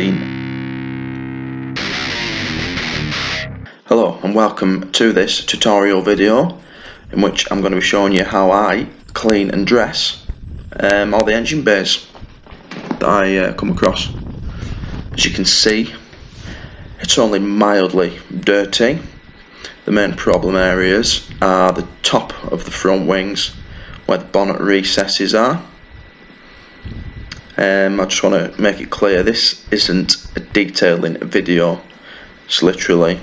clean. Hello and welcome to this tutorial video in which I'm going to be showing you how I clean and dress all the engine bays that I come across. As you can see, it's only mildly dirty. The main problem areas are the top of the front wings where the bonnet recesses are. I just want to make it clear, this isn't a detailing video. It's literally,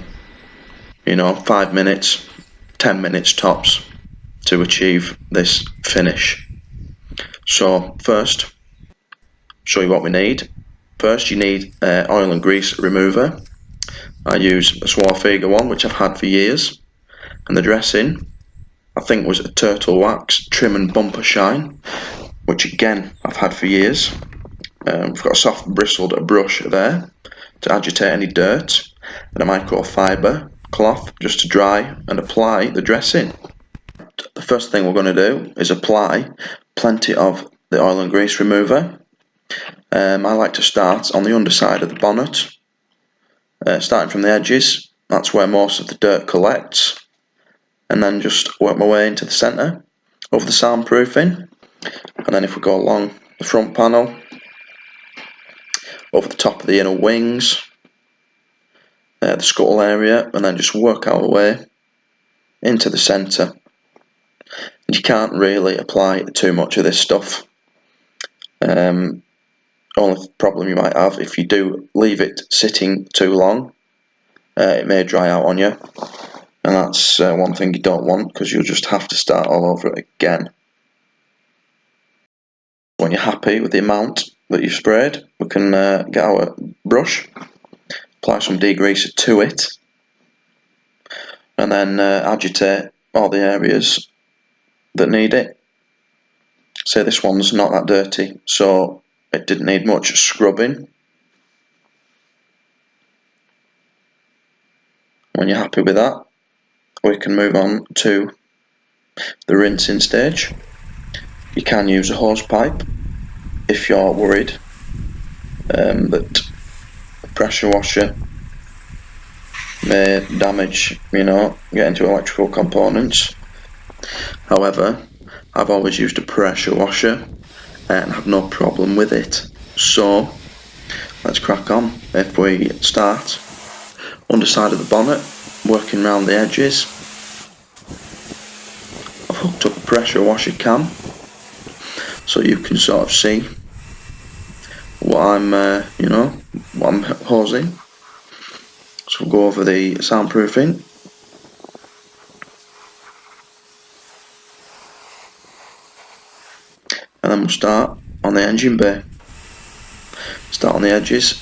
5 minutes, 10 minutes tops to achieve this finish. So first, show you what we need. First you need oil and grease remover. I use a Swarthega one, which I've had for years, and the dressing I think was a Turtle Wax Trim and Bumper Shine, which again I've had for years. We've got a soft bristled brush there to agitate any dirt, and a microfiber cloth just to dry and apply the dressing. The first thing we're going to do is apply plenty of the oil and grease remover. I like to start on the underside of the bonnet, starting from the edges. That's where most of the dirt collects, and then just work my way into the centre of the soundproofing. And then if we go along the front panel, over the top of the inner wings, the scuttle area, and then just work our way into the centre. And you can't really apply too much of this stuff. Only problem you might have, if you do leave it sitting too long, it may dry out on you, and that's one thing you don't want, because you'll just have to start all over it again. When you're happy with the amount that you've sprayed, we can get our brush, apply some degreaser to it, and then agitate all the areas that need it. Say this one's not that dirty, so it didn't need much scrubbing. When you're happy with that, we can move on to the rinsing stage. You can use a hose pipe if you're worried that a pressure washer may damage, get into electrical components. However, I've always used a pressure washer and have no problem with it. So let's crack on. If we start underside of the bonnet, working around the edges, I've hooked up a pressure washer cam so you can sort of see what I'm hosing. So we'll go over the soundproofing. And then we'll start on the engine bay. Start on the edges.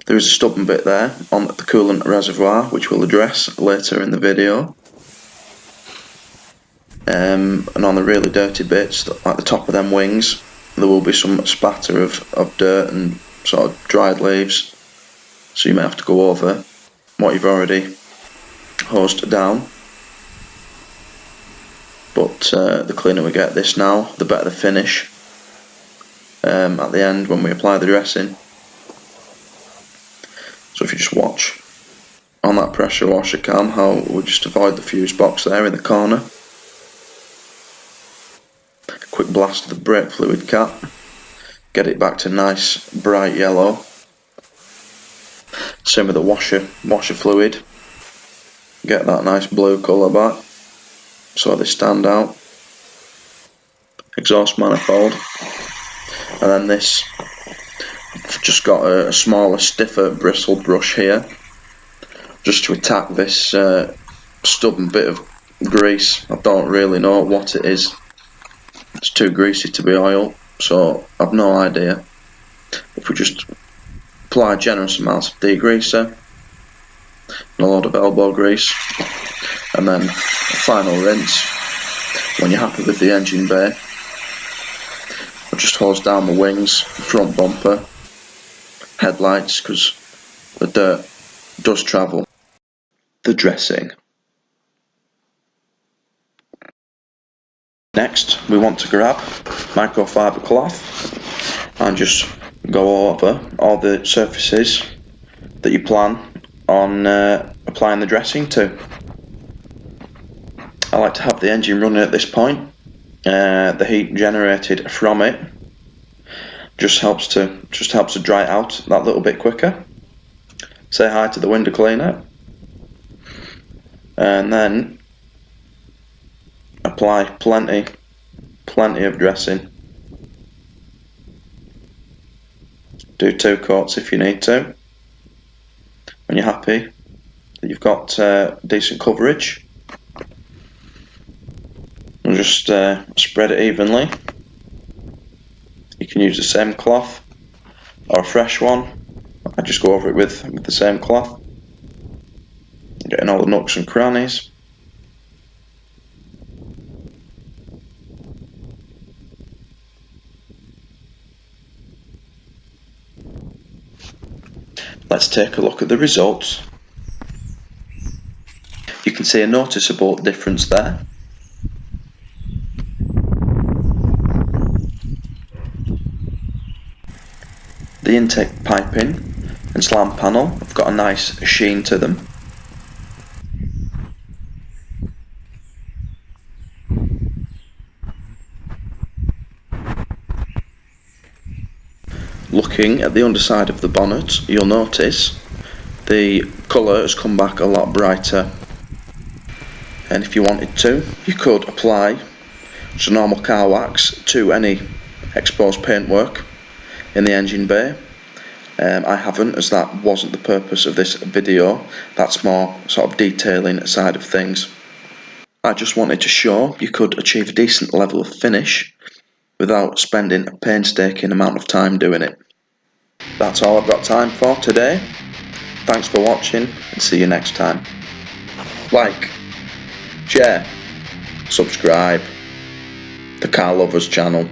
There is a stubborn bit there on the coolant reservoir, which we'll address later in the video. And on the really dirty bits, at the top of them wings, there will be some spatter of dirt and sort of dried leaves. So you may have to go over what you've already hosed down. But the cleaner we get this now, the better the finish at the end when we apply the dressing. So if you just watch on that pressure washer cam how we just avoid the fuse box there in the corner. Quick blast of the brake fluid cap, get it back to nice bright yellow. Same with the washer fluid, get that nice blue colour back so they stand out. Exhaust manifold, and then this, I've just got a smaller, stiffer bristled brush here just to attack this stubborn bit of grease. I don't really know what it is. It's too greasy to be oil, so I've no idea. If we just apply generous amounts of degreaser and a lot of elbow grease, and then a final rinse. When you're happy with the engine bay, I'll just hose down the wings, front bumper, headlights, because the dirt does travel. The dressing. Next, we want to grab microfiber cloth and just go over all the surfaces that you plan on applying the dressing to. I like to have the engine running at this point. The heat generated from it just helps to dry it out that little bit quicker. Say hi to the window cleaner, and then apply plenty of dressing. Do 2 coats if you need to. When you're happy that you've got decent coverage, and just spread it evenly. You can use the same cloth or a fresh one. I just go over it with the same cloth, getting all the nooks and crannies. Let's take a look at the results. You can see a noticeable difference there. The intake piping and slam panel have got a nice sheen to them. Looking at the underside of the bonnet, you'll notice the colour has come back a lot brighter, and if you wanted to, you could apply some normal car wax to any exposed paintwork in the engine bay. I haven't, as that wasn't the purpose of this video. That's more sort of detailing side of things. I just wanted to show you could achieve a decent level of finish without spending a painstaking amount of time doing it. That's all I've got time for today. Thanks for watching, and see you next time. Like, share, subscribe, the Car Lovers channel.